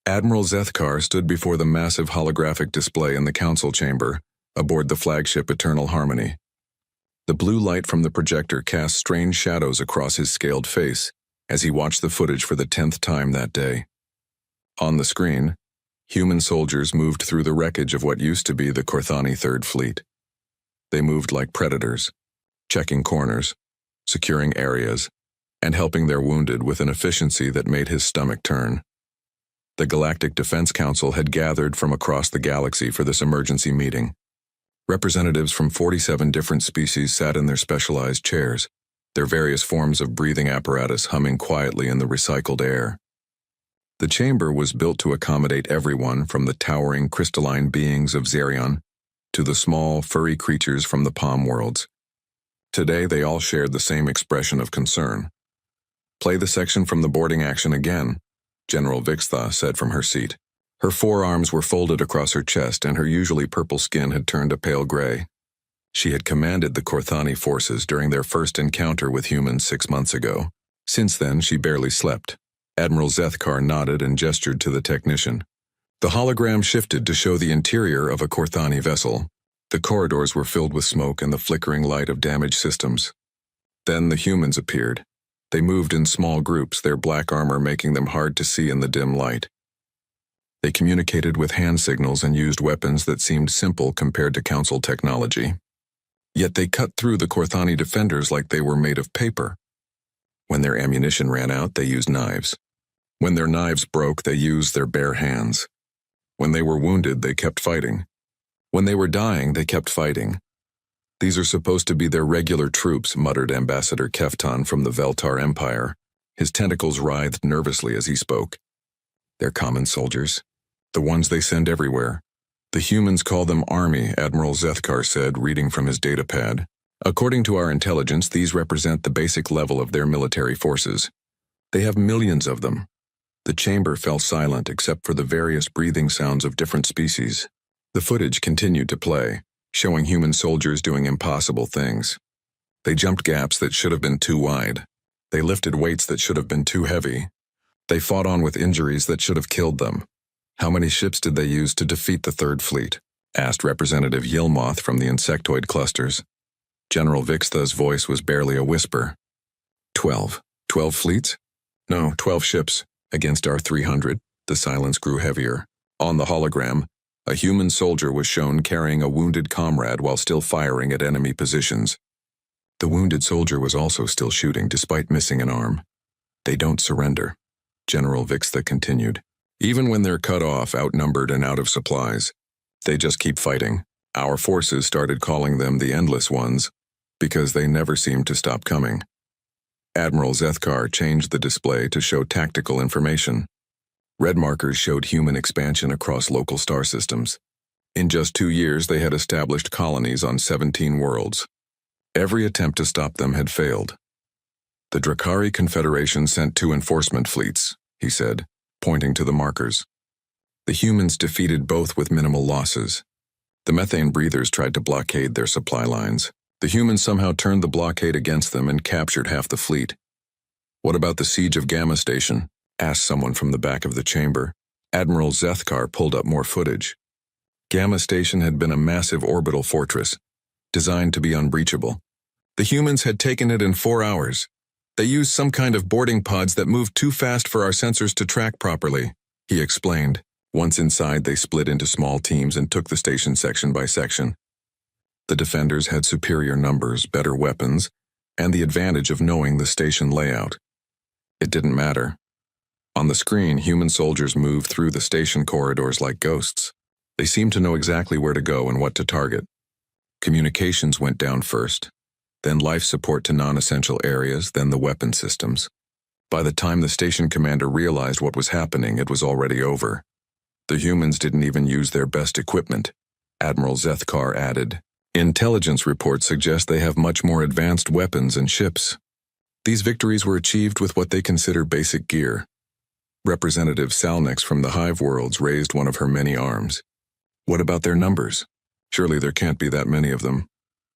Admiral Zethkar stood before the massive holographic display in the council chamber, aboard the flagship Eternal Harmony. The blue light from the projector cast strange shadows across his scaled face as he watched the footage for the 10th time that day. On the screen, human soldiers moved through the wreckage of what used to be the Korthani Third Fleet. They moved like predators, checking corners, securing areas, and helping their wounded with an efficiency that made his stomach turn. The Galactic Defense Council had gathered from across the galaxy for this emergency meeting. Representatives from 47 different species sat in their specialized chairs, their various forms of breathing apparatus humming quietly in the recycled air. The chamber was built to accommodate everyone from the towering crystalline beings of Zerion to the small, furry creatures from the Palm worlds. Today they all shared the same expression of concern. "Play the section from the boarding action again," General Vixtha said from her seat. Her forearms were folded across her chest and her usually purple skin had turned a pale gray. She had commanded the Korthani forces during their first encounter with humans 6 months ago. Since then, she barely slept. Admiral Zethkar nodded and gestured to the technician. The hologram shifted to show the interior of a Korthani vessel. The corridors were filled with smoke and the flickering light of damaged systems. Then the humans appeared. They moved in small groups, their black armor making them hard to see in the dim light. They communicated with hand signals and used weapons that seemed simple compared to Council technology. Yet they cut through the Korthani defenders like they were made of paper. When their ammunition ran out, they used knives. When their knives broke, they used their bare hands. When they were wounded, they kept fighting. When they were dying, they kept fighting. "These are supposed to be their regular troops," muttered Ambassador Keftan from the Veltar Empire. His tentacles writhed nervously as he spoke. "They're common soldiers. The ones they send everywhere. The humans call them Army," Admiral Zethkar said, reading from his datapad. "According to our intelligence, these represent the basic level of their military forces. They have millions of them." The chamber fell silent except for the various breathing sounds of different species. The footage continued to play, showing human soldiers doing impossible things. They jumped gaps that should have been too wide. They lifted weights that should have been too heavy. They fought on with injuries that should have killed them. "How many ships did they use to defeat the Third Fleet?" asked Representative Yilmoth from the insectoid clusters. General Vixtha's voice was barely a whisper. 12. 12 fleets? No, 12 ships, against our 300. The silence grew heavier. On the hologram, a human soldier was shown carrying a wounded comrade while still firing at enemy positions. The wounded soldier was also still shooting despite missing an arm. "They don't surrender," General Vixtha continued. "Even when they're cut off, outnumbered and out of supplies, they just keep fighting. Our forces started calling them the Endless Ones because they never seemed to stop coming." Admiral Zethkar changed the display to show tactical information. Red markers showed human expansion across local star systems. In just 2 years, they had established colonies on 17 worlds. Every attempt to stop them had failed. "The Drakari Confederation sent 2 enforcement fleets," he said, pointing to the markers. "The humans defeated both with minimal losses. The methane breathers tried to blockade their supply lines. The humans somehow turned the blockade against them and captured half the fleet." "What about the siege of Gamma Station?" asked someone from the back of the chamber. Admiral Zethkar pulled up more footage. Gamma Station had been a massive orbital fortress, designed to be unbreachable. "The humans had taken it in 4 hours. They used some kind of boarding pods that moved too fast for our sensors to track properly," he explained. Once inside, they split into small teams and took the station section by section. The defenders had superior numbers, better weapons, and the advantage of knowing the station layout. It didn't matter. On the screen, human soldiers moved through the station corridors like ghosts. They seemed to know exactly where to go and what to target. Communications went down first, then life support to non-essential areas, then the weapon systems. By the time the station commander realized what was happening, it was already over. "The humans didn't even use their best equipment," Admiral Zethkar added. "Intelligence reports suggest they have much more advanced weapons and ships. These victories were achieved with what they consider basic gear." Representative Salnex from the Hive worlds raised one of her many arms. "What about their numbers? Surely there can't be that many of them."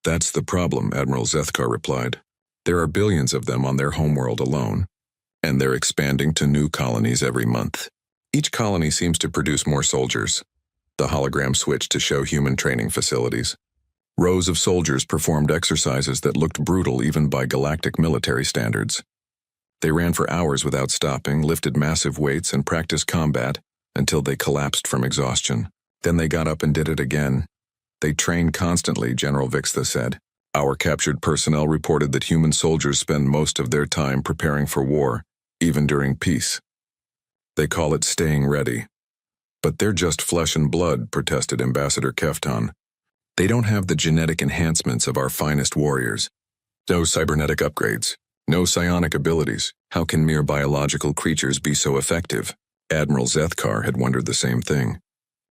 "That's the problem," Admiral Zethkar replied. "There are billions of them on their homeworld alone, and they're expanding to new colonies every month. Each colony seems to produce more soldiers. The hologram switched to show human training facilities. Rows of soldiers performed exercises that looked brutal even by galactic military standards. They ran for hours without stopping, lifted massive weights, and practiced combat until they collapsed from exhaustion. Then they got up and did it again. They trained constantly, General Vixtha said. Our captured personnel reported that human soldiers spend most of their time preparing for war, even during peace. They call it staying ready. But they're just flesh and blood, protested Ambassador Kefton. They don't have the genetic enhancements of our finest warriors. No cybernetic upgrades. No psionic abilities. How can mere biological creatures be so effective? Admiral Zethkar had wondered the same thing.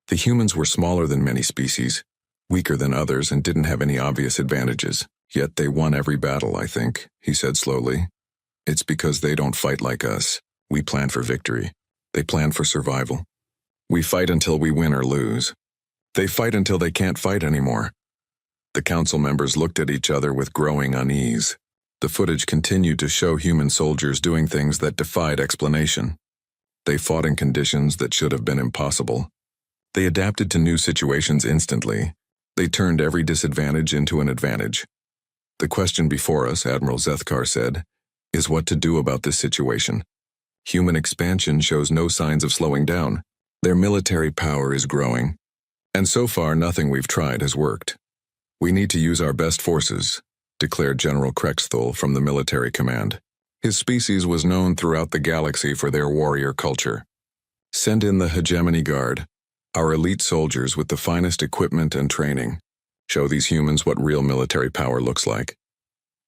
The humans were smaller than many species, weaker than others, and didn't have any obvious advantages. Yet they won every battle, I think, he said slowly. It's because they don't fight like us. We plan for victory. They plan for survival. We fight until we win or lose. They fight until they can't fight anymore. The council members looked at each other with growing unease. The footage continued to show human soldiers doing things that defied explanation. They fought in conditions that should have been impossible. They adapted to new situations instantly. They turned every disadvantage into an advantage. The question before us, Admiral Zethkar said, is what to do about this situation. Human expansion shows no signs of slowing down. Their military power is growing. And so far, nothing we've tried has worked. We need to use our best forces, declared General Krexthul from the military command. His species was known throughout the galaxy for their warrior culture. Send in the Hegemony Guard, our elite soldiers with the finest equipment and training. Show these humans what real military power looks like.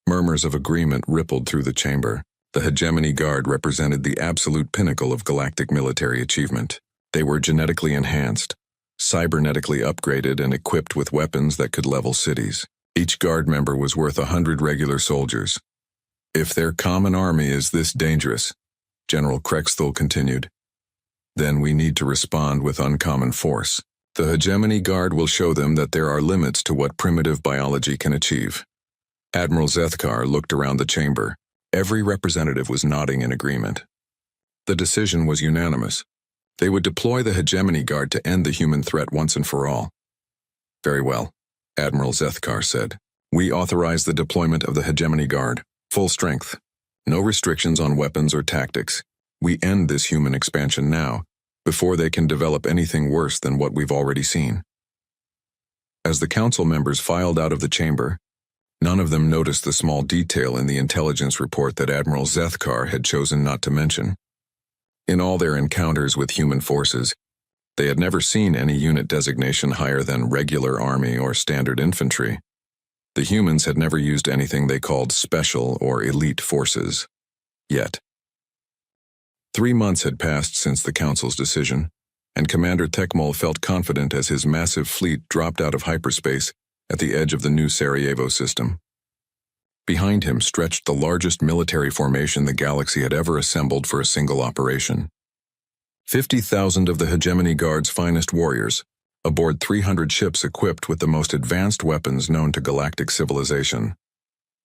Murmurs of agreement rippled through the chamber. The Hegemony Guard represented the absolute pinnacle of galactic military achievement. They were genetically enhanced, cybernetically upgraded, and equipped with weapons that could level cities. Each guard member was worth 100 regular soldiers. If their common army is this dangerous, General Krexthul continued, then we need to respond with uncommon force. The Hegemony Guard will show them that there are limits to what primitive biology can achieve. Admiral Zethkar looked around the chamber. Every representative was nodding in agreement. The decision was unanimous. They would deploy the Hegemony Guard to end the human threat once and for all. Very well, Admiral Zethkar said. We authorize the deployment of the Hegemony Guard. Full strength. No restrictions on weapons or tactics. We end this human expansion now, before they can develop anything worse than what we've already seen. As the council members filed out of the chamber, none of them noticed the small detail in the intelligence report that Admiral Zethkar had chosen not to mention. In all their encounters with human forces, they had never seen any unit designation higher than regular army or standard infantry. The humans had never used anything they called special or elite forces. Yet. 3 months had passed since the Council's decision, and Commander Tekmol felt confident as his massive fleet dropped out of hyperspace at the edge of the new Sarajevo system. Behind him stretched the largest military formation the galaxy had ever assembled for a single operation. 50,000 of the Hegemony Guard's finest warriors, aboard 300 ships equipped with the most advanced weapons known to galactic civilization.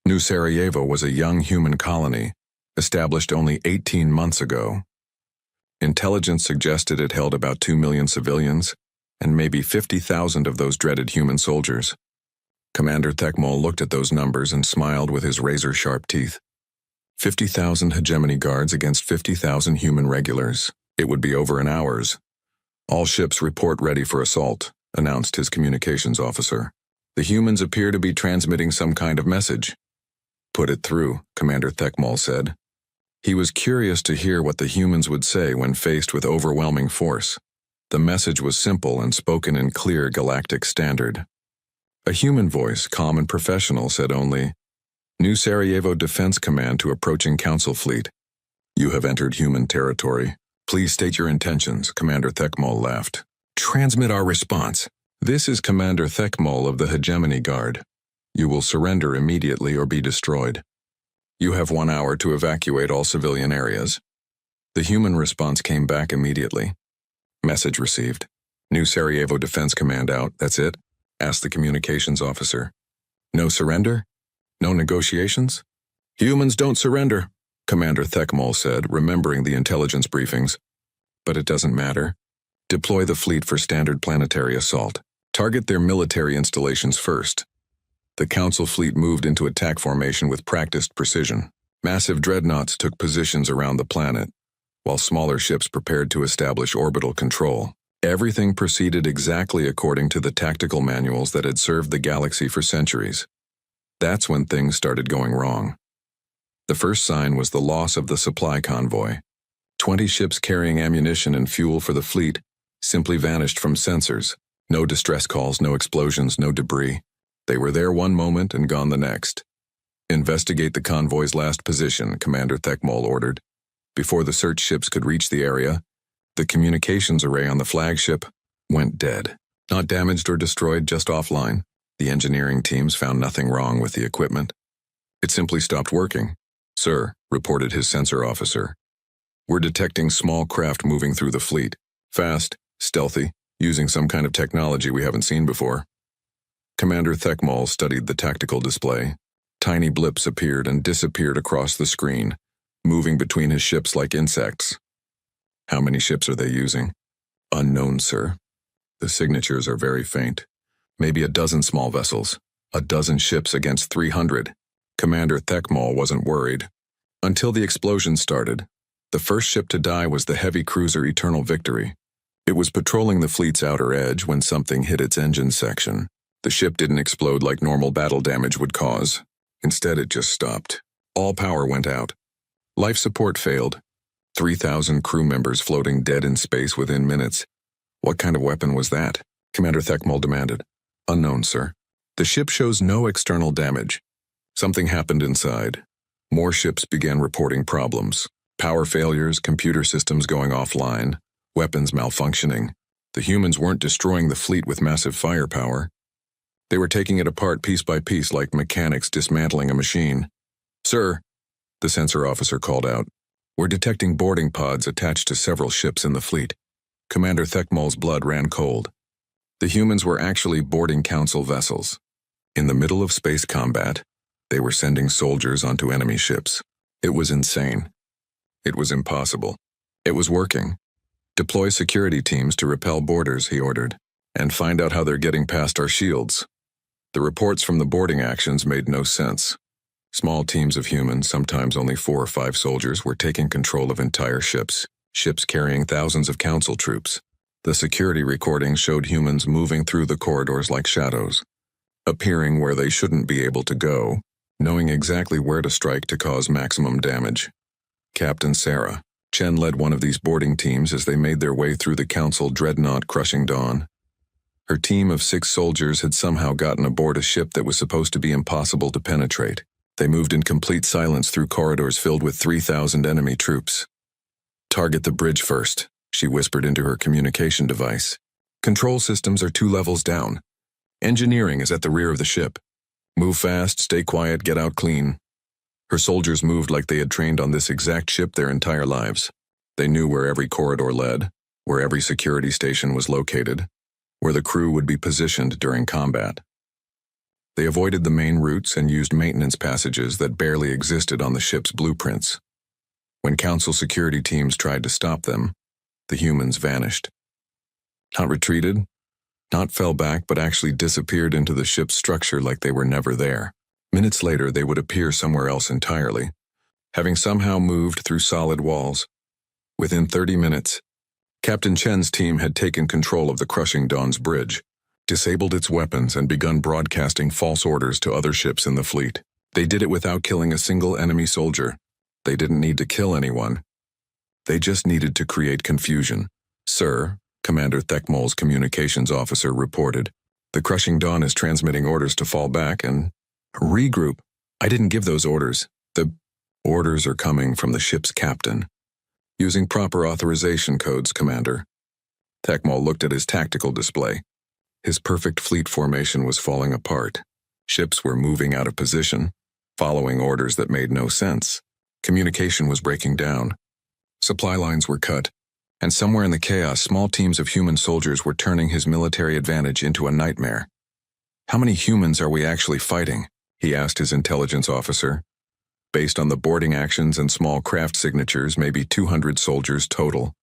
New Sarajevo was a young human colony, established only 18 months ago. Intelligence suggested it held about 2 million civilians, and maybe 50,000 of those dreaded human soldiers. Commander Tekmol looked at those numbers and smiled with his razor-sharp teeth. 50,000 Hegemony Guards against 50,000 human regulars. It would be over in hours. All ships report ready for assault, announced his communications officer. The humans appear to be transmitting some kind of message. Put it through, Commander Tekmol said. He was curious to hear what the humans would say when faced with overwhelming force. The message was simple and spoken in clear galactic standard. A human voice, calm and professional, said only, New Sarajevo Defense Command to approaching Council Fleet. You have entered human territory. Please state your intentions, Commander Tekmol laughed. Transmit our response. This is Commander Tekmol of the Hegemony Guard. You will surrender immediately or be destroyed. You have 1 hour to evacuate all civilian areas. The human response came back immediately. Message received. New Sarajevo Defense Command out, that's it? Asked the communications officer. No surrender? No negotiations? Humans don't surrender, Commander Tekmol said, remembering the intelligence briefings. But it doesn't matter. Deploy the fleet for standard planetary assault. Target their military installations first. The Council fleet moved into attack formation with practiced precision. Massive dreadnoughts took positions around the planet, while smaller ships prepared to establish orbital control. Everything proceeded exactly according to the tactical manuals that had served the galaxy for centuries. That's when things started going wrong. The first sign was the loss of the supply convoy. 20 ships carrying ammunition and fuel for the fleet simply vanished from sensors. No distress calls, no explosions, no debris. They were there one moment and gone the next. Investigate the convoy's last position, Commander Thekmol ordered. Before the search ships could reach the area, the communications array on the flagship went dead. Not damaged or destroyed, just offline. The engineering teams found nothing wrong with the equipment. It simply stopped working. Sir, reported his sensor officer. We're detecting small craft moving through the fleet. Fast, stealthy, using some kind of technology we haven't seen before. Commander Thekmol studied the tactical display. Tiny blips appeared and disappeared across the screen, moving between his ships like insects. How many ships are they using? Unknown, sir. The signatures are very faint. Maybe a dozen small vessels. A dozen ships against 300. Commander Thekmol wasn't worried. Until the explosion started. The first ship to die was the heavy cruiser Eternal Victory. It was patrolling the fleet's outer edge when something hit its engine section. The ship didn't explode like normal battle damage would cause. Instead, it just stopped. All power went out. Life support failed. 3,000 crew members floating dead in space within minutes. What kind of weapon was that? Commander Thekmol demanded. Unknown, sir. The ship shows no external damage. Something happened inside. More ships began reporting problems. Power failures, computer systems going offline, weapons malfunctioning. The humans weren't destroying the fleet with massive firepower. They were taking it apart piece by piece like mechanics dismantling a machine. Sir, the sensor officer called out. We're detecting boarding pods attached to several ships in the fleet. Commander Thekmol's blood ran cold. The humans were actually boarding Council vessels. In the middle of space combat, they were sending soldiers onto enemy ships. It was insane. It was impossible. It was working. Deploy security teams to repel boarders, he ordered, and find out how they're getting past our shields. The reports from the boarding actions made no sense. Small teams of humans, sometimes only 4 or 5 soldiers, were taking control of entire ships carrying thousands of Council troops. The security recordings showed humans moving through the corridors like shadows, appearing where they shouldn't be able to go, knowing exactly where to strike to cause maximum damage. Captain Sarah Chen led one of these boarding teams as they made their way through the Council dreadnought crushing dawn. Her team of 6 soldiers had somehow gotten aboard a ship that was supposed to be impossible to penetrate. They moved in complete silence through corridors filled with 3,000 enemy troops. Target the bridge first, she whispered into her communication device. Control systems are 2 levels down. Engineering is at the rear of the ship. Move fast, stay quiet, get out clean. Her soldiers moved like they had trained on this exact ship their entire lives. They knew where every corridor led, where every security station was located, where the crew would be positioned during combat. They avoided the main routes and used maintenance passages that barely existed on the ship's blueprints. When Council security teams tried to stop them, the humans vanished. Not retreated, not fell back, but actually disappeared into the ship's structure like they were never there. Minutes later, they would appear somewhere else entirely, having somehow moved through solid walls. Within 30 minutes, Captain Chen's team had taken control of the crushing Dawn's bridge, disabled its weapons, and begun broadcasting false orders to other ships in the fleet. They did it without killing a single enemy soldier. They didn't need to kill anyone. They just needed to create confusion. Sir, Commander Thekmol's communications officer reported, the crushing Dawn is transmitting orders to fall back and regroup. I didn't give those orders. The orders are coming from the ship's captain. Using proper authorization codes, Commander. Thekmol looked at his tactical display. His perfect fleet formation was falling apart. Ships were moving out of position, following orders that made no sense. Communication was breaking down. Supply lines were cut, and somewhere in the chaos, small teams of human soldiers were turning his military advantage into a nightmare. How many humans are we actually fighting? He asked his intelligence officer. Based on the boarding actions and small craft signatures, maybe 200 soldiers total.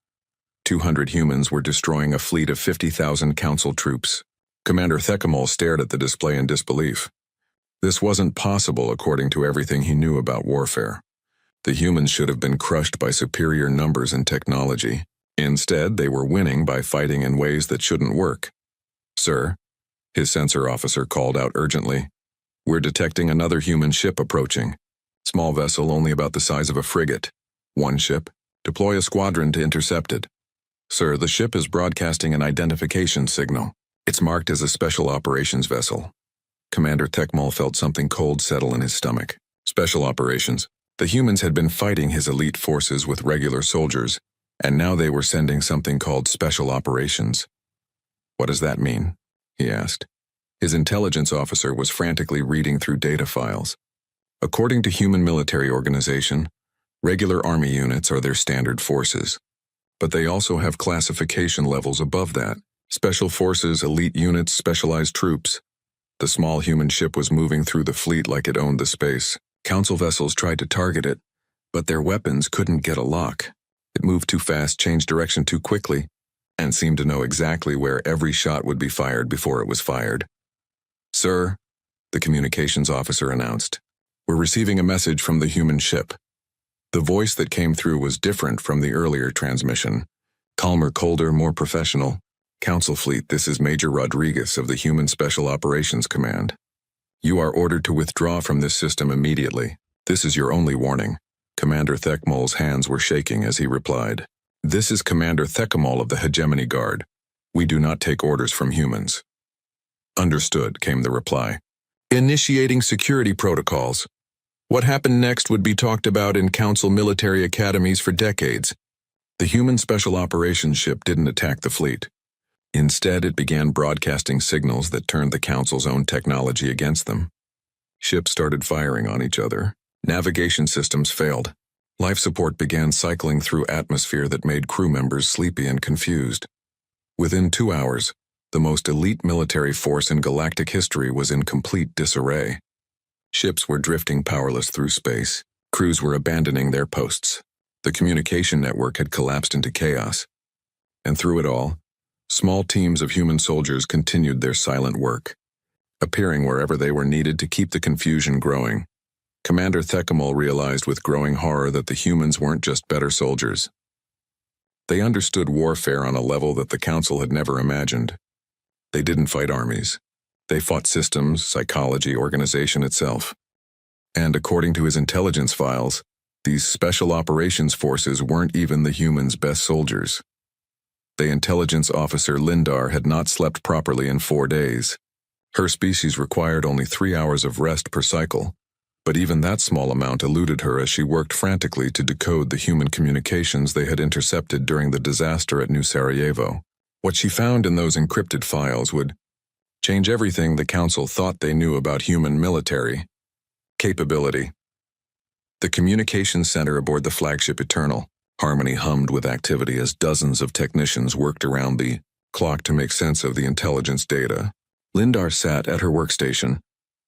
200 humans were destroying a fleet of 50,000 council troops. Commander Thecamol stared at the display in disbelief. This wasn't possible according to everything he knew about warfare. The humans should have been crushed by superior numbers and technology. Instead, they were winning by fighting in ways that shouldn't work. "Sir," his sensor officer called out urgently, "we're detecting another human ship approaching. Small vessel only about the size of a frigate. One ship. Deploy a squadron to intercept it." "Sir, the ship is broadcasting an identification signal. It's marked as a special operations vessel." Commander Thecamol felt something cold settle in his stomach. Special operations. The humans had been fighting his elite forces with regular soldiers, and now they were sending something called special operations. "What does that mean?" he asked. His intelligence officer was frantically reading through data files. According to Human Military Organization, regular army units are their standard forces. But they also have classification levels above that. Special forces, elite units, specialized troops. The small human ship was moving through the fleet like it owned the space. Council vessels tried to target it, but their weapons couldn't get a lock. It moved too fast, changed direction too quickly, and seemed to know exactly where every shot would be fired before it was fired. "Sir," the communications officer announced, "we're receiving a message from the human ship." The voice that came through was different from the earlier transmission. Calmer, colder, more professional. "Council Fleet, this is Major Rodriguez of the Human Special Operations Command. You are ordered to withdraw from this system immediately. This is your only warning." Commander Thecamol's hands were shaking as he replied. "This is Commander Thecamol of the Hegemony Guard. We do not take orders from humans." "Understood," came the reply. "Initiating security protocols. What happened next would be talked about in Council military academies for decades." The human special operations ship didn't attack the fleet. Instead, it began broadcasting signals that turned the Council's own technology against them. Ships started firing on each other. Navigation systems failed. Life support began cycling through atmosphere that made crew members sleepy and confused. Within 2 hours, the most elite military force in galactic history was in complete disarray. Ships were drifting powerless through space. Crews were abandoning their posts. The communication network had collapsed into chaos. And through it all, small teams of human soldiers continued their silent work, appearing wherever they were needed to keep the confusion growing. Commander Thecamol realized with growing horror that the humans weren't just better soldiers. They understood warfare on a level that the Council had never imagined. They didn't fight armies. They fought systems, psychology, organization itself. And according to his intelligence files, these special operations forces weren't even the humans' best soldiers. The intelligence officer Lindar had not slept properly in 4 days. Her species required only 3 hours of rest per cycle, but even that small amount eluded her as she worked frantically to decode the human communications they had intercepted during the disaster at New Sarajevo. What she found in those encrypted files would change everything the Council thought they knew about human military capability. The communications center aboard the flagship Eternal, Harmony hummed with activity as dozens of technicians worked around the clock to make sense of the intelligence data. Lindar sat at her workstation,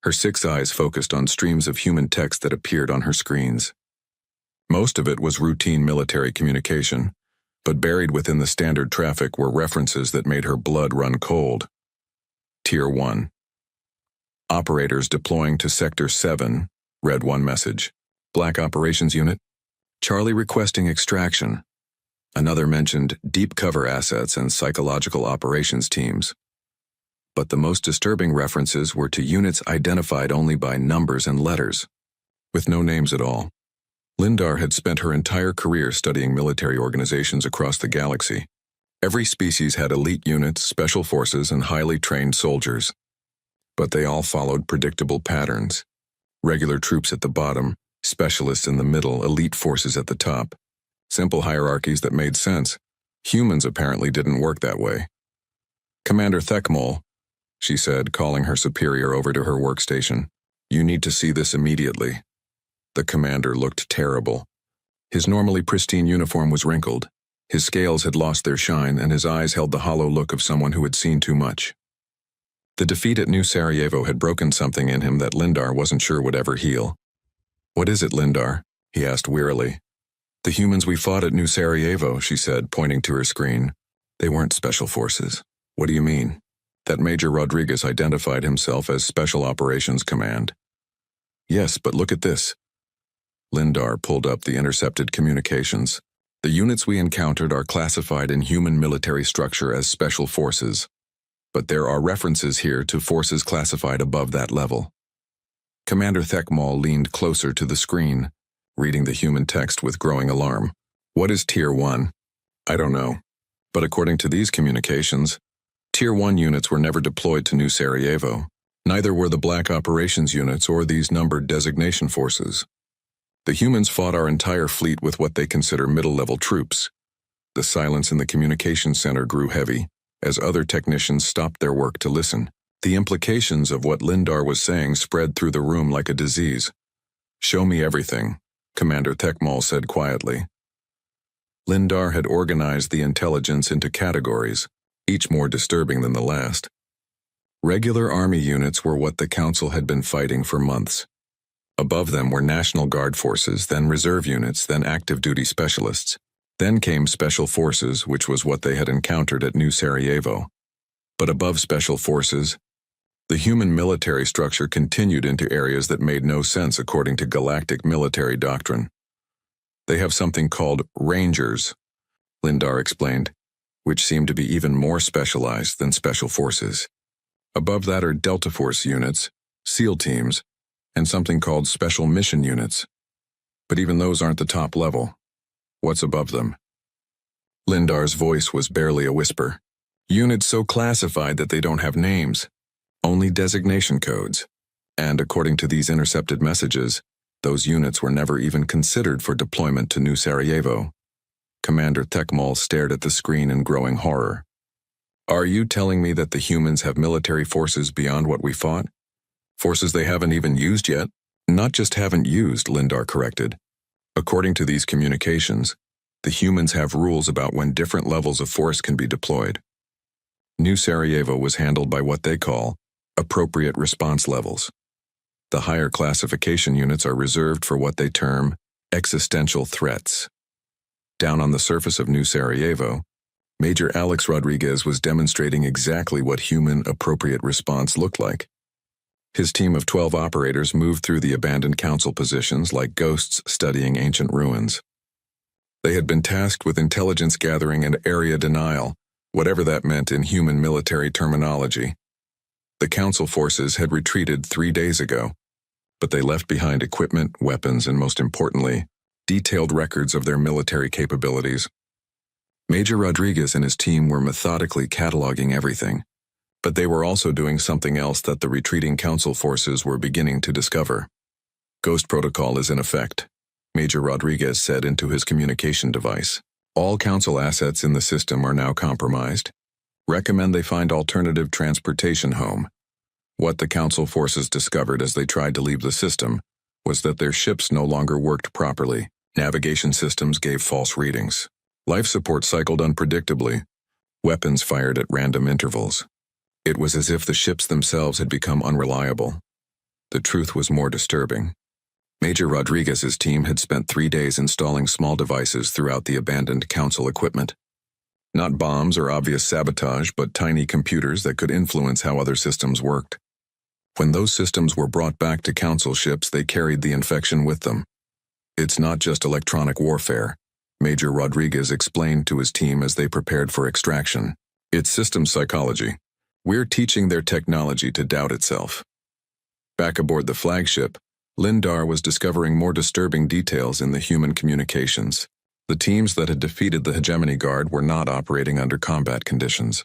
her 6 eyes focused on streams of human text that appeared on her screens. Most of it was routine military communication, but buried within the standard traffic were references that made her blood run cold. Tier 1. Operators deploying to Sector 7, read one message. Black Operations Unit. Charlie requesting extraction. Another mentioned deep cover assets and psychological operations teams. But the most disturbing references were to units identified only by numbers and letters, with no names at all. Lindar had spent her entire career studying military organizations across the galaxy. Every species had elite units, special forces, and highly trained soldiers. But they all followed predictable patterns. Regular troops at the bottom, specialists in the middle, elite forces at the top. Simple hierarchies that made sense. Humans apparently didn't work that way. "Commander Thecamol," she said, calling her superior over to her workstation. "You need to see this immediately." The commander looked terrible. His normally pristine uniform was wrinkled. His scales had lost their shine, and his eyes held the hollow look of someone who had seen too much. The defeat at New Sarajevo had broken something in him that Lindar wasn't sure would ever heal. "What is it, Lindar?" he asked wearily. The humans we fought at New Sarajevo, she said, pointing to her screen. They weren't special forces. What do you mean? That Major Rodriguez identified himself as Special Operations Command. Yes, but look at this. Lindar pulled up the intercepted communications. The units we encountered are classified in human military structure as special forces, but there are references here to forces classified above that level. Commander Thekmal leaned closer to the screen, reading the human text with growing alarm. What is Tier 1? I don't know. But according to these communications, Tier 1 units were never deployed to New Sarajevo. Neither were the Black Operations units or these numbered designation forces. The humans fought our entire fleet with what they consider middle-level troops. The silence in the communications center grew heavy as other technicians stopped their work to listen. The implications of what Lindar was saying spread through the room like a disease. Show me everything, Commander Thekmal said quietly. Lindar had organized the intelligence into categories, each more disturbing than the last. Regular army units were what the Council had been fighting for months. Above them were National Guard forces, then reserve units, then active duty specialists. Then came Special Forces, which was what they had encountered at New Sarajevo. But above Special Forces, the human military structure continued into areas that made no sense according to galactic military doctrine. They have something called Rangers, Lindar explained, which seemed to be even more specialized than Special Forces. Above that are Delta Force units, SEAL teams, and something called Special Mission units. But even those aren't the top level. What's above them? Lindar's voice was barely a whisper. Units so classified that they don't have names, only designation codes. And according to these intercepted messages, those units were never even considered for deployment to New Sarajevo. Commander Thekmal stared at the screen in growing horror. Are you telling me that the humans have military forces beyond what we fought? Forces they haven't even used yet? Not just haven't used, Lindar corrected. According to these communications, the humans have rules about when different levels of force can be deployed. New Sarajevo was handled by what they call appropriate response levels. The higher classification units are reserved for what they term existential threats. Down on the surface of New Sarajevo, Major Alex Rodriguez was demonstrating exactly what human appropriate response looked like. His team of 12 operators moved through the abandoned council positions like ghosts studying ancient ruins. They had been tasked with intelligence gathering and area denial, whatever that meant in human military terminology. The council forces had retreated 3 days ago, but they left behind equipment, weapons, and most importantly, detailed records of their military capabilities. Major Rodriguez and his team were methodically cataloging everything, but they were also doing something else that the retreating council forces were beginning to discover. Ghost protocol is in effect, Major Rodriguez said into his communication device. All council assets in the system are now compromised. Recommend they find alternative transportation home. What the council forces discovered as they tried to leave the system was that their ships no longer worked properly. Navigation systems gave false readings. Life support cycled unpredictably. Weapons fired at random intervals. It was as if the ships themselves had become unreliable. The truth was more disturbing. Major Rodriguez's team had spent 3 days installing small devices throughout the abandoned council equipment. Not bombs or obvious sabotage, but tiny computers that could influence how other systems worked. When those systems were brought back to council ships, they carried the infection with them. It's not just electronic warfare, Major Rodriguez explained to his team as they prepared for extraction. It's systems psychology. We're teaching their technology to doubt itself. Back aboard the flagship, Lindar was discovering more disturbing details in the human communications. The teams that had defeated the Hegemony Guard were not operating under combat conditions.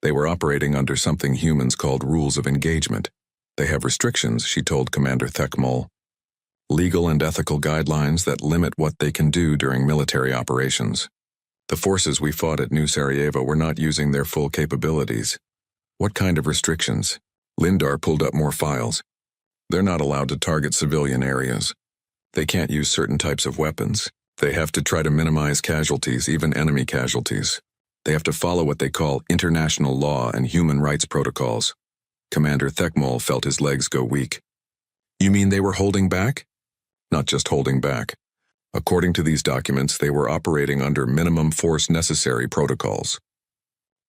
They were operating under something humans called rules of engagement. They have restrictions, she told Commander Thekmal. Legal and ethical guidelines that limit what they can do during military operations. The forces we fought at New Sarajevo were not using their full capabilities. What kind of restrictions? Lindar pulled up more files. They're not allowed to target civilian areas. They can't use certain types of weapons. They have to try to minimize casualties, even enemy casualties. They have to follow what they call international law and human rights protocols. Commander Thekmal felt his legs go weak. You mean they were holding back? Not just holding back. According to these documents, they were operating under minimum force necessary protocols.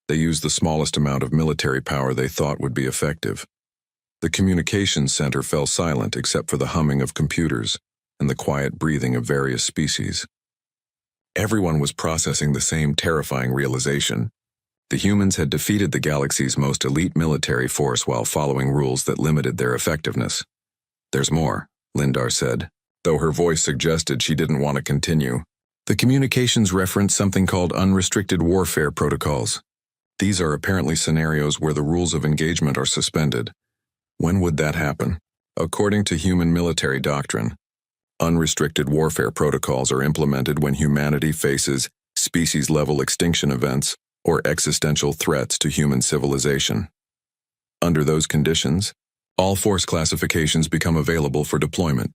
They used the smallest amount of military power they thought would be effective. The communications center fell silent except for the humming of computers and the quiet breathing of various species. Everyone was processing the same terrifying realization. The humans had defeated the galaxy's most elite military force while following rules that limited their effectiveness. "There's more," Lindar said, though her voice suggested she didn't want to continue. The communications referenced something called unrestricted warfare protocols. These are apparently scenarios where the rules of engagement are suspended. When would that happen? According to human military doctrine, unrestricted warfare protocols are implemented when humanity faces species-level extinction events or existential threats to human civilization. Under those conditions, all force classifications become available for deployment.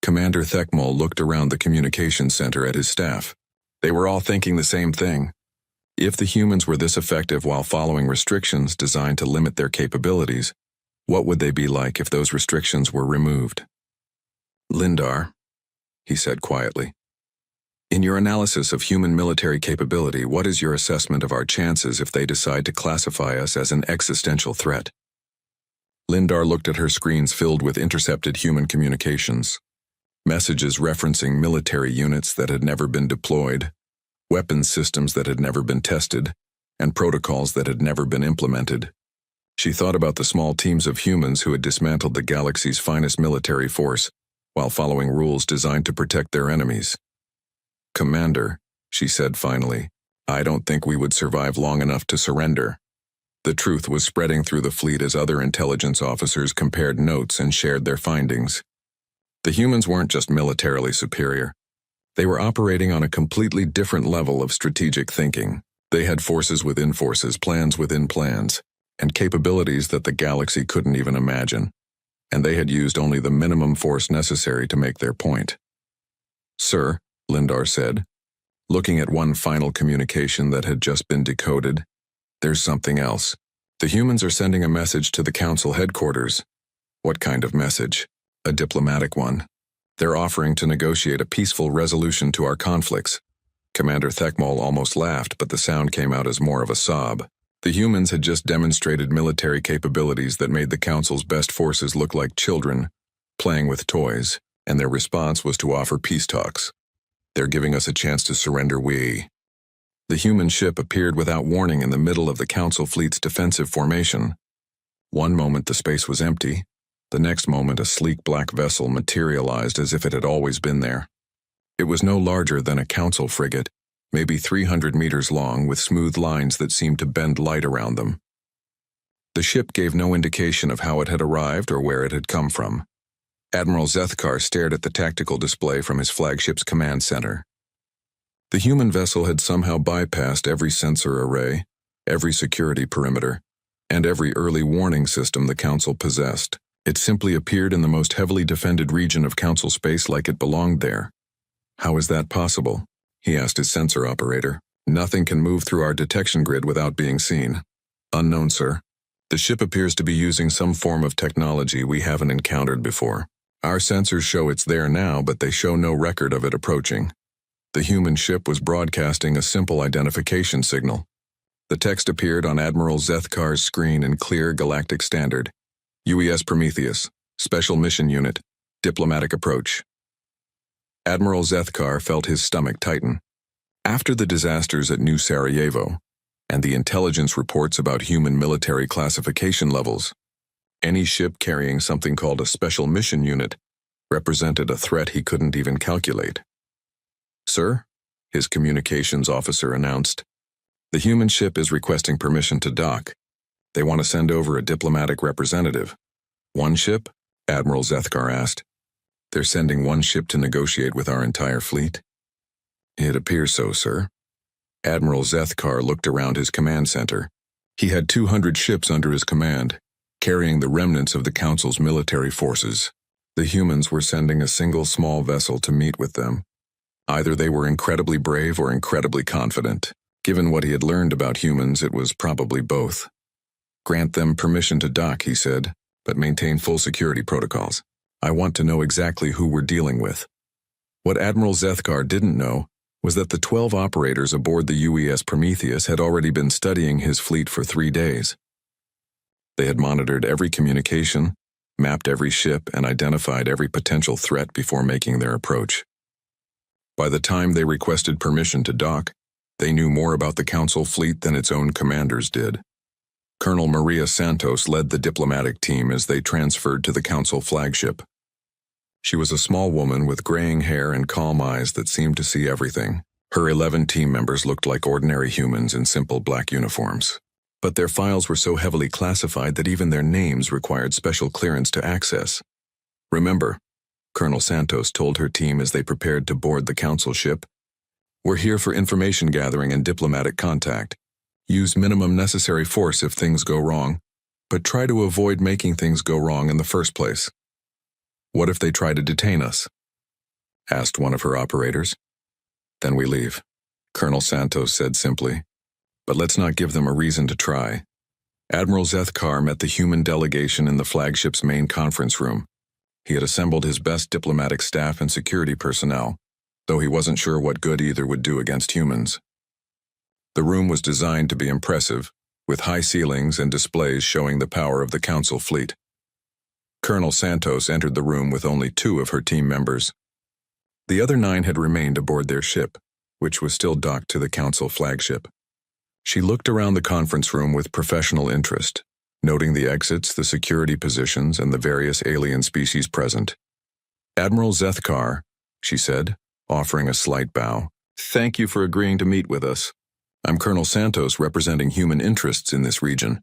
Commander Thekmal looked around the communications center at his staff. They were all thinking the same thing. If the humans were this effective while following restrictions designed to limit their capabilities, what would they be like if those restrictions were removed? "Lindar," he said quietly, "in your analysis of human military capability, what is your assessment of our chances if they decide to classify us as an existential threat?" Lindar looked at her screens filled with intercepted human communications. Messages referencing military units that had never been deployed, weapons systems that had never been tested, and protocols that had never been implemented. She thought about the small teams of humans who had dismantled the galaxy's finest military force while following rules designed to protect their enemies. "Commander," she said finally, "I don't think we would survive long enough to surrender." The truth was spreading through the fleet as other intelligence officers compared notes and shared their findings. The humans weren't just militarily superior. They were operating on a completely different level of strategic thinking. They had forces within forces, plans within plans, and capabilities that the galaxy couldn't even imagine. And they had used only the minimum force necessary to make their point. "Sir," Lindar said, looking at one final communication that had just been decoded, "there's something else. The humans are sending a message to the Council headquarters." "What kind of message?" "A diplomatic one. They're offering to negotiate a peaceful resolution to our conflicts." Commander Thekmal almost laughed, but the sound came out as more of a sob. The humans had just demonstrated military capabilities that made the Council's best forces look like children playing with toys, and their response was to offer peace talks. "They're giving us a chance to surrender we." The human ship appeared without warning in the middle of the Council fleet's defensive formation. One moment the space was empty. The next moment a sleek black vessel materialized as if it had always been there. It was no larger than a Council frigate, maybe 300 meters long, with smooth lines that seemed to bend light around them. The ship gave no indication of how it had arrived or where it had come from. Admiral Zethkar stared at the tactical display from his flagship's command center. The human vessel had somehow bypassed every sensor array, every security perimeter, and every early warning system the Council possessed. It simply appeared in the most heavily defended region of Council space like it belonged there. "How is that possible?" he asked his sensor operator. "Nothing can move through our detection grid without being seen." "Unknown, sir. The ship appears to be using some form of technology we haven't encountered before. Our sensors show it's there now, but they show no record of it approaching." The human ship was broadcasting a simple identification signal. The text appeared on Admiral Zethkar's screen in clear galactic standard. "UES Prometheus, Special Mission Unit, Diplomatic Approach." Admiral Zethkar felt his stomach tighten. After the disasters at New Sarajevo, and the intelligence reports about human military classification levels, any ship carrying something called a Special Mission Unit represented a threat he couldn't even calculate. "Sir," his communications officer announced, "the human ship is requesting permission to dock. They want to send over a diplomatic representative." "One ship?" Admiral Zethkar asked. "They're sending one ship to negotiate with our entire fleet?" "It appears so, sir." Admiral Zethkar looked around his command center. He had 200 ships under his command, carrying the remnants of the Council's military forces. The humans were sending a single small vessel to meet with them. Either they were incredibly brave or incredibly confident. Given what he had learned about humans, it was probably both. "Grant them permission to dock," he said, "but maintain full security protocols. I want to know exactly who we're dealing with." What Admiral Zethkar didn't know was that the 12 operators aboard the UES Prometheus had already been studying his fleet for 3 days. They had monitored every communication, mapped every ship, and identified every potential threat before making their approach. By the time they requested permission to dock, they knew more about the Council fleet than its own commanders did. Colonel Maria Santos led the diplomatic team as they transferred to the Council flagship. She was a small woman with graying hair and calm eyes that seemed to see everything. Her 11 team members looked like ordinary humans in simple black uniforms. But their files were so heavily classified that even their names required special clearance to access. "Remember," Colonel Santos told her team as they prepared to board the Council ship, "we're here for information gathering and diplomatic contact. Use minimum necessary force if things go wrong, but try to avoid making things go wrong in the first place." "What if they try to detain us?" asked one of her operators. "Then we leave," Colonel Santos said simply. "But let's not give them a reason to try." Admiral Zethkar met the human delegation in the flagship's main conference room. He had assembled his best diplomatic staff and security personnel, though he wasn't sure what good either would do against humans. The room was designed to be impressive, with high ceilings and displays showing the power of the Council fleet. Colonel Santos entered the room with only 2 of her team members. The other 9 had remained aboard their ship, which was still docked to the Council flagship. She looked around the conference room with professional interest, noting the exits, the security positions, and the various alien species present. "Admiral Zethkar," she said, offering a slight bow, "thank you for agreeing to meet with us. I'm Colonel Santos representing human interests in this region."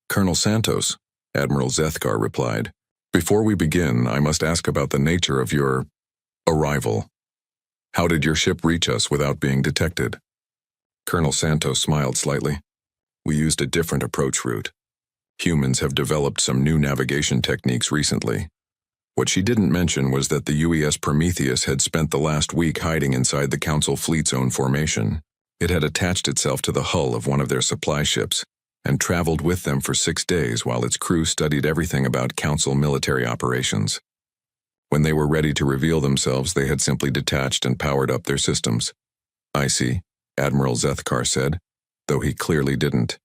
"Colonel Santos," Admiral Zethkar replied, "before we begin, I must ask about the nature of your arrival. How did your ship reach us without being detected?" Colonel Santos smiled slightly. "We used a different approach route. Humans have developed some new navigation techniques recently. What she didn't mention was that the UES Prometheus had spent the last week hiding inside the Council fleet's own formation. It had attached itself to the hull of one of their supply ships and traveled with them for 6 days while its crew studied everything about Council military operations. When they were ready to reveal themselves, they had simply detached and powered up their systems. "I see," Admiral Zethkar said, though he clearly didn't.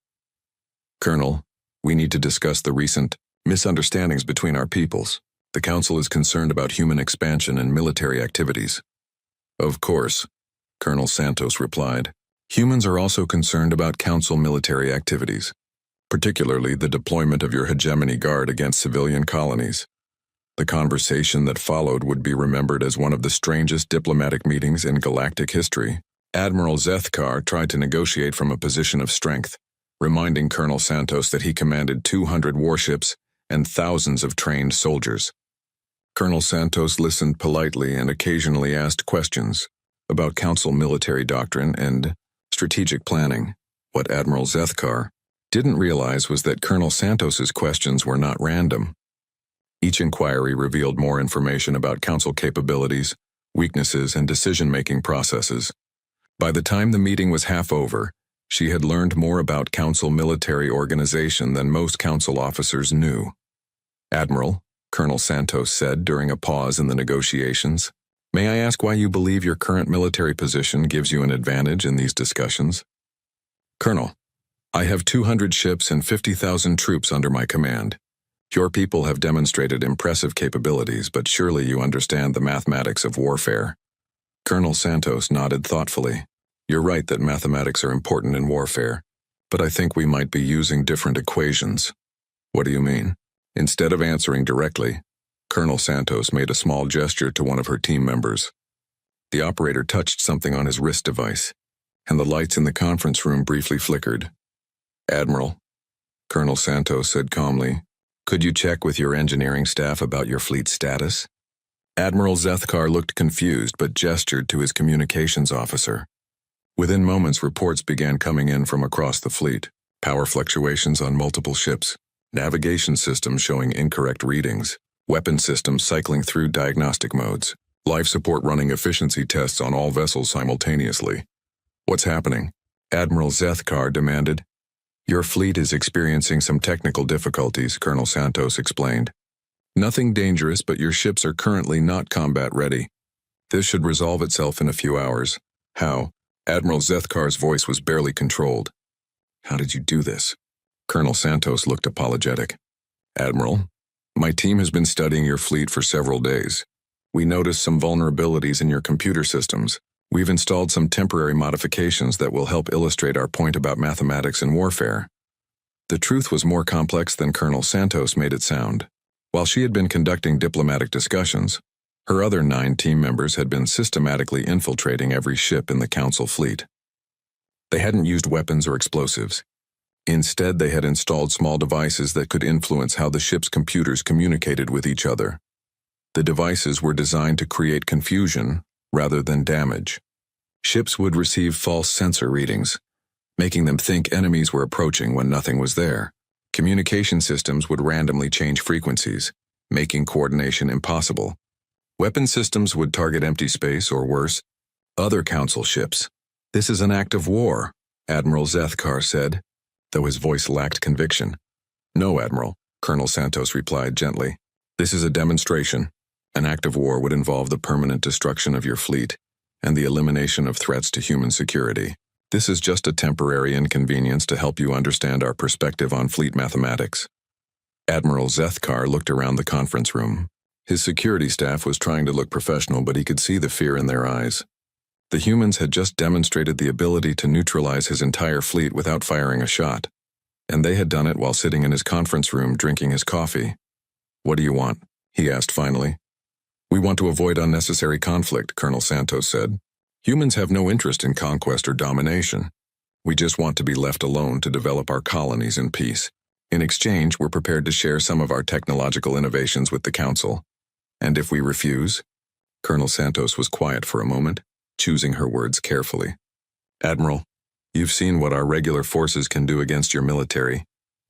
"Colonel, we need to discuss the recent misunderstandings between our peoples. The Council is concerned about human expansion and military activities." "Of course," Colonel Santos replied. "Humans are also concerned about Council military activities, particularly the deployment of your hegemony guard against civilian colonies." The conversation that followed would be remembered as one of the strangest diplomatic meetings in galactic history. Admiral Zethkar tried to negotiate from a position of strength, reminding Colonel Santos that he commanded 200 warships and thousands of trained soldiers. Colonel Santos listened politely and occasionally asked questions about Council military doctrine and strategic planning. What Admiral Zethkar didn't realize was that Colonel Santos's questions were not random. Each inquiry revealed more information about Council capabilities, weaknesses, and decision-making processes. By the time the meeting was half over, she had learned more about Council military organization than most Council officers knew. "Admiral," Colonel Santos said during a pause in the negotiations, "may I ask why you believe your current military position gives you an advantage in these discussions?" "Colonel, I have 200 ships and 50,000 troops under my command. Your people have demonstrated impressive capabilities, but surely you understand the mathematics of warfare." Colonel Santos nodded thoughtfully. "You're right that mathematics are important in warfare, but I think we might be using different equations." "What do you mean?" Instead of answering directly, Colonel Santos made a small gesture to one of her team members. The operator touched something on his wrist device, and the lights in the conference room briefly flickered. "Admiral," Colonel Santos said calmly, "could you check with your engineering staff about your fleet's status?" Admiral Zethkar looked confused but gestured to his communications officer. Within moments, reports began coming in from across the fleet. Power fluctuations on multiple ships, navigation systems showing incorrect readings, weapon systems cycling through diagnostic modes, life support running efficiency tests on all vessels simultaneously. "What's happening?" Admiral Zethkar demanded. "Your fleet is experiencing some technical difficulties," Colonel Santos explained. "Nothing dangerous, but your ships are currently not combat ready. This should resolve itself in a few hours. How? Admiral Zethkar's voice was barely controlled. How did you do this? Colonel Santos looked apologetic. Admiral, my team has been studying your fleet for several days. We noticed some vulnerabilities in your computer systems. We've installed some temporary modifications that will help illustrate our point about mathematics and warfare. The truth was more complex than Colonel Santos made it sound. While she had been conducting diplomatic discussions, her other 9 team members had been systematically infiltrating every ship in the Council fleet. They hadn't used weapons or explosives. Instead, they had installed small devices that could influence how the ship's computers communicated with each other. The devices were designed to create confusion rather than damage. Ships would receive false sensor readings, making them think enemies were approaching when nothing was there. Communication systems would randomly change frequencies, making coordination impossible. Weapon systems would target empty space or worse, other Council ships. This is an act of war, Admiral Zethkar said, though his voice lacked conviction. No, Admiral, Colonel Santos replied gently. This is a demonstration. An act of war would involve the permanent destruction of your fleet and the elimination of threats to human security. This is just a temporary inconvenience to help you understand our perspective on fleet mathematics. Admiral Zethkar looked around the conference room. His security staff was trying to look professional, but he could see the fear in their eyes. The humans had just demonstrated the ability to neutralize his entire fleet without firing a shot, and they had done it while sitting in his conference room drinking his coffee. What do you want? He asked finally. We want to avoid unnecessary conflict, Colonel Santos said. Humans have no interest in conquest or domination. We just want to be left alone to develop our colonies in peace. In exchange, we're prepared to share some of our technological innovations with the Council. And if we refuse? Colonel Santos was quiet for a moment, choosing her words carefully. Admiral, you've seen what our regular forces can do against your military.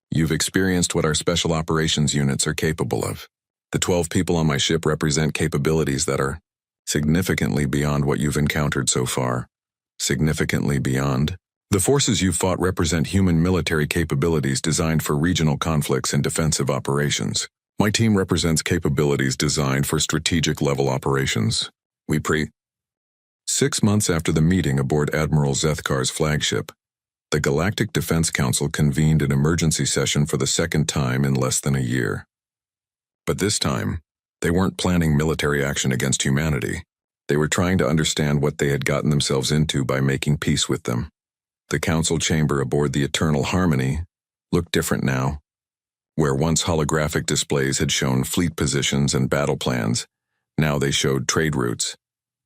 You've experienced what our special operations units are capable of. The 12 people on my ship represent capabilities that are significantly beyond what you've encountered so far. Significantly beyond. The forces you've fought represent human military capabilities designed for regional conflicts and defensive operations. My team represents capabilities designed for strategic-level operations. 6 months after the meeting aboard Admiral Zethkar's flagship, the Galactic Defense Council convened an emergency session for the second time in less than a year. But this time, they weren't planning military action against humanity. They were trying to understand what they had gotten themselves into by making peace with them. The Council chamber aboard the Eternal Harmony looked different now. Where once holographic displays had shown fleet positions and battle plans, now they showed trade routes,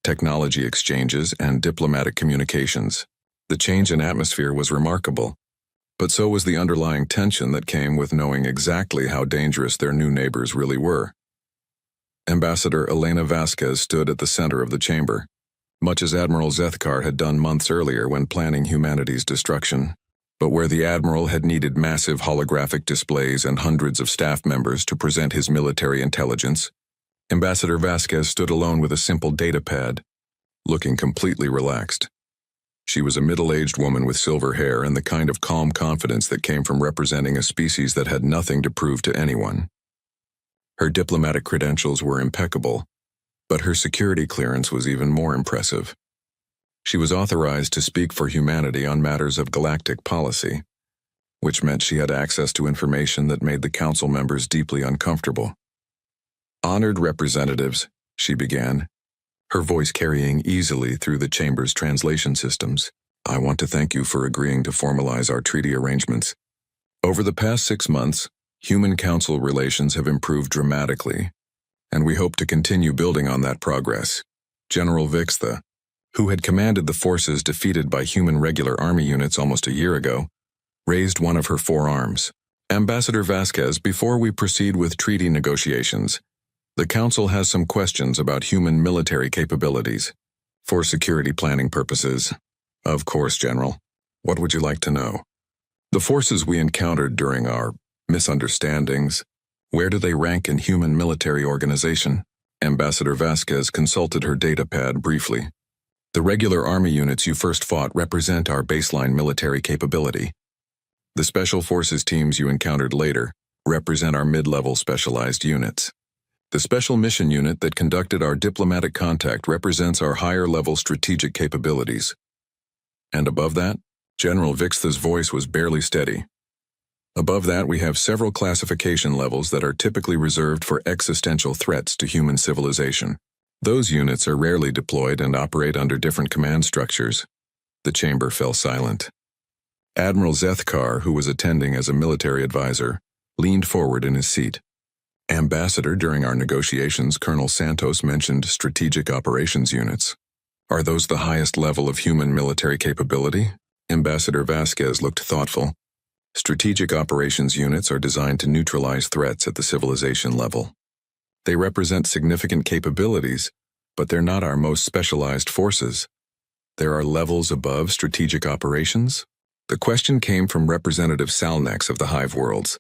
technology exchanges, and diplomatic communications. The change in atmosphere was remarkable, but so was the underlying tension that came with knowing exactly how dangerous their new neighbors really were. Ambassador Elena Vasquez stood at the center of the chamber, much as Admiral Zethkar had done months earlier when planning humanity's destruction. But where the Admiral had needed massive holographic displays and hundreds of staff members to present his military intelligence, Ambassador Vasquez stood alone with a simple data pad, looking completely relaxed. She was a middle-aged woman with silver hair and the kind of calm confidence that came from representing a species that had nothing to prove to anyone. Her diplomatic credentials were impeccable, but her security clearance was even more impressive. She was authorized to speak for humanity on matters of galactic policy, which meant she had access to information that made the Council members deeply uncomfortable. Honored representatives, she began, her voice carrying easily through the chamber's translation systems. I want to thank you for agreeing to formalize our treaty arrangements. Over the past 6 months, human-Council relations have improved dramatically, and we hope to continue building on that progress. General Vixtha, who had commanded the forces defeated by human regular army units almost a year ago, raised one of her forearms. Ambassador Vasquez, before we proceed with treaty negotiations, the Council has some questions about human military capabilities. For security planning purposes. Of course, General. What would you like to know? The forces we encountered during our misunderstandings, where do they rank in human military organization? Ambassador Vasquez consulted her datapad briefly. The regular army units you first fought represent our baseline military capability. The special forces teams you encountered later represent our mid-level specialized units. The special mission unit that conducted our diplomatic contact represents our higher-level strategic capabilities. And above that, General Vixtha's voice was barely steady. Above that, we have several classification levels that are typically reserved for existential threats to human civilization. Those units are rarely deployed and operate under different command structures. The chamber fell silent. Admiral Zethkar, who was attending as a military advisor, leaned forward in his seat. Ambassador, during our negotiations, Colonel Santos mentioned strategic operations units. Are those the highest level of human military capability? Ambassador Vasquez looked thoughtful. Strategic operations units are designed to neutralize threats at the civilization level. They represent significant capabilities, but they're not our most specialized forces. There are levels above strategic operations? The question came from Representative Salnex of the Hive Worlds,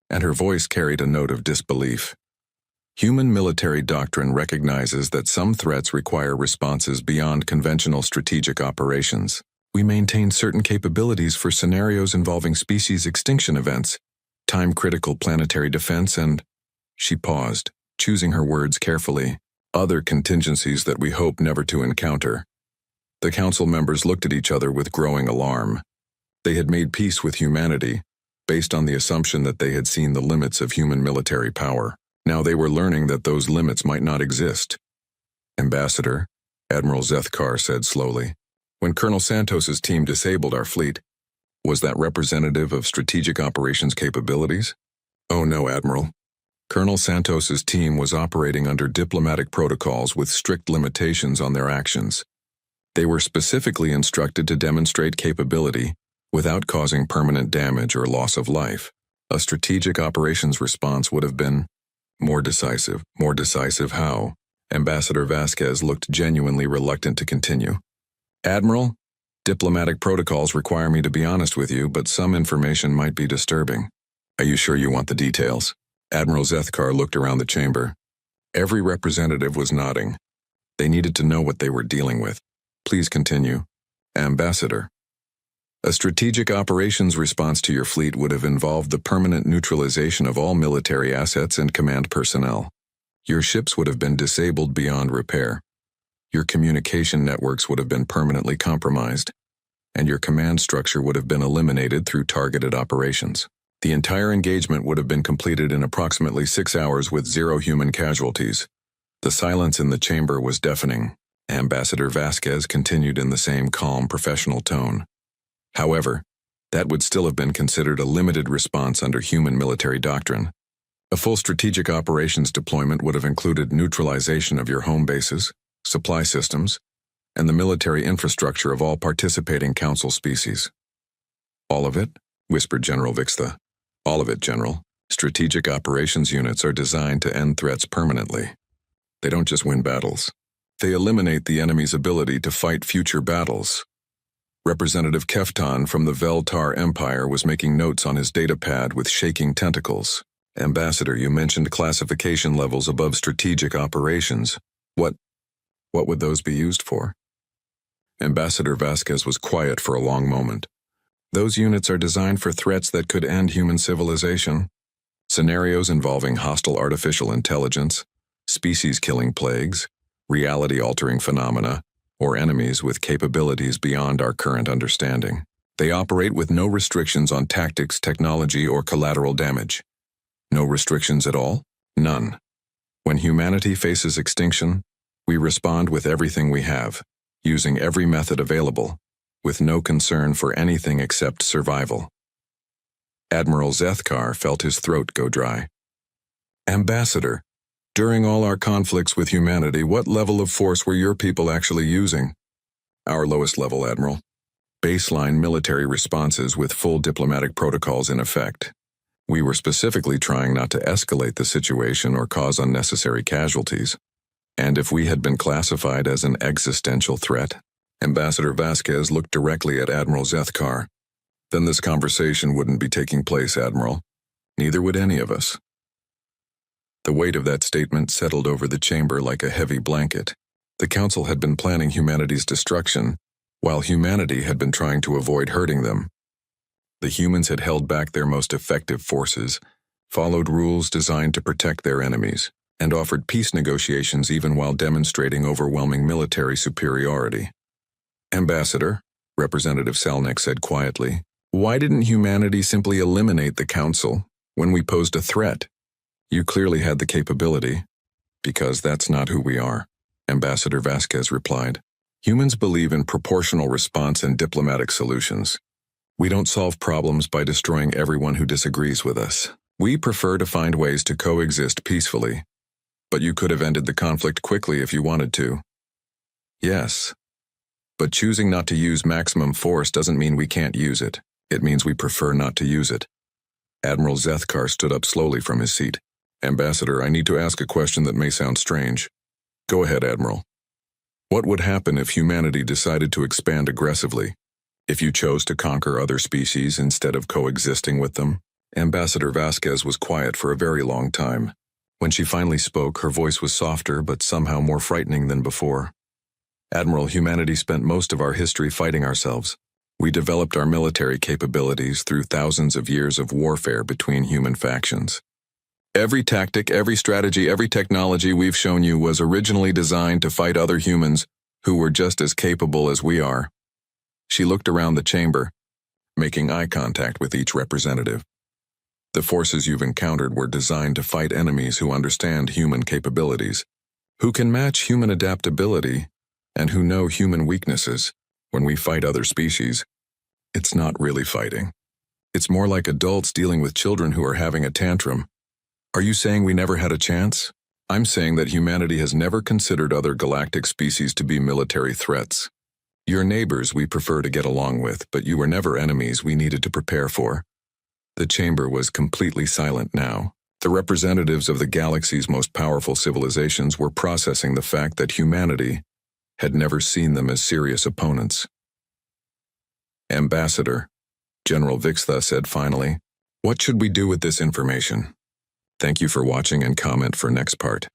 and her voice carried a note of disbelief. Human military doctrine recognizes that some threats require responses beyond conventional strategic operations. We maintain certain capabilities for scenarios involving species extinction events, time-critical planetary defense, and... She paused, choosing her words carefully. Other contingencies that we hope never to encounter. The council members looked at each other with growing alarm. They had made peace with humanity, based on the assumption that they had seen the limits of human military power. Now they were learning that those limits might not exist. Ambassador, Admiral Zethkar said slowly, when Colonel Santos's team disabled our fleet, was that representative of strategic operations capabilities? Oh no, Admiral. Colonel Santos's team was operating under diplomatic protocols with strict limitations on their actions. They were specifically instructed to demonstrate capability without causing permanent damage or loss of life. A strategic operations response would have been more decisive. More decisive how? Ambassador Vasquez looked genuinely reluctant to continue. Admiral, diplomatic protocols require me to be honest with you, but some information might be disturbing. Are you sure you want the details? Admiral Zethkar looked around the chamber. Every representative was nodding. They needed to know what they were dealing with. Please continue. Ambassador. A strategic operations response to your fleet would have involved the permanent neutralization of all military assets and command personnel. Your ships would have been disabled beyond repair. Your communication networks would have been permanently compromised, and your command structure would have been eliminated through targeted operations. The entire engagement would have been completed in approximately 6 hours with 0 human casualties. The silence in the chamber was deafening. Ambassador Vasquez continued in the same calm, professional tone. However, that would still have been considered a limited response under human military doctrine. A full strategic operations deployment would have included neutralization of your home bases, supply systems, and the military infrastructure of all participating council species. All of it? Whispered General Vixtha. All of it, General. Strategic operations units are designed to end threats permanently. They don't just win battles. They eliminate the enemy's ability to fight future battles. Representative Keftan from the Veltar Empire was making notes on his datapad with shaking tentacles. Ambassador, you mentioned classification levels above strategic operations. What would those be used for? Ambassador Vasquez was quiet for a long moment. Those units are designed for threats that could end human civilization. Scenarios involving hostile artificial intelligence, species-killing plagues, reality-altering phenomena, or enemies with capabilities beyond our current understanding. They operate with no restrictions on tactics, technology, or collateral damage. No restrictions at all? None. When humanity faces extinction, we respond with everything we have, using every method available, with no concern for anything except survival. Admiral Zethkar felt his throat go dry. Ambassador, during all our conflicts with humanity, what level of force were your people actually using? Our lowest level, Admiral. Baseline military responses with full diplomatic protocols in effect. We were specifically trying not to escalate the situation or cause unnecessary casualties. And if we had been classified as an existential threat, Ambassador Vasquez looked directly at Admiral Zethkar. Then this conversation wouldn't be taking place, Admiral. Neither would any of us. The weight of that statement settled over the chamber like a heavy blanket. The Council had been planning humanity's destruction, while humanity had been trying to avoid hurting them. The humans had held back their most effective forces, followed rules designed to protect their enemies, and offered peace negotiations even while demonstrating overwhelming military superiority. Ambassador, Representative Salnik said quietly, why didn't humanity simply eliminate the Council when we posed a threat? You clearly had the capability. Because that's not who we are, Ambassador Vasquez replied. Humans believe in proportional response and diplomatic solutions. We don't solve problems by destroying everyone who disagrees with us. We prefer to find ways to coexist peacefully. But you could have ended the conflict quickly if you wanted to. Yes. But choosing not to use maximum force doesn't mean we can't use it. It means we prefer not to use it. Admiral Zethkar stood up slowly from his seat. Ambassador, I need to ask a question that may sound strange. Go ahead, Admiral. What would happen if humanity decided to expand aggressively? If you chose to conquer other species instead of coexisting with them? Ambassador Vasquez was quiet for a very long time. When she finally spoke, her voice was softer but somehow more frightening than before. Admiral, humanity spent most of our history fighting ourselves. We developed our military capabilities through thousands of years of warfare between human factions. Every tactic, every strategy, every technology we've shown you was originally designed to fight other humans who were just as capable as we are. She looked around the chamber, making eye contact with each representative. The forces you've encountered were designed to fight enemies who understand human capabilities, who can match human adaptability, and who know human weaknesses. When we fight other species, it's not really fighting. It's more like adults dealing with children who are having a tantrum. Are you saying we never had a chance? I'm saying that humanity has never considered other galactic species to be military threats. Your neighbors we prefer to get along with, but you were never enemies we needed to prepare for. The chamber was completely silent now. The representatives of the galaxy's most powerful civilizations were processing the fact that humanity had never seen them as serious opponents. Ambassador, General Vixtha said finally, what should we do with this information? Thank you for watching and comment for next part.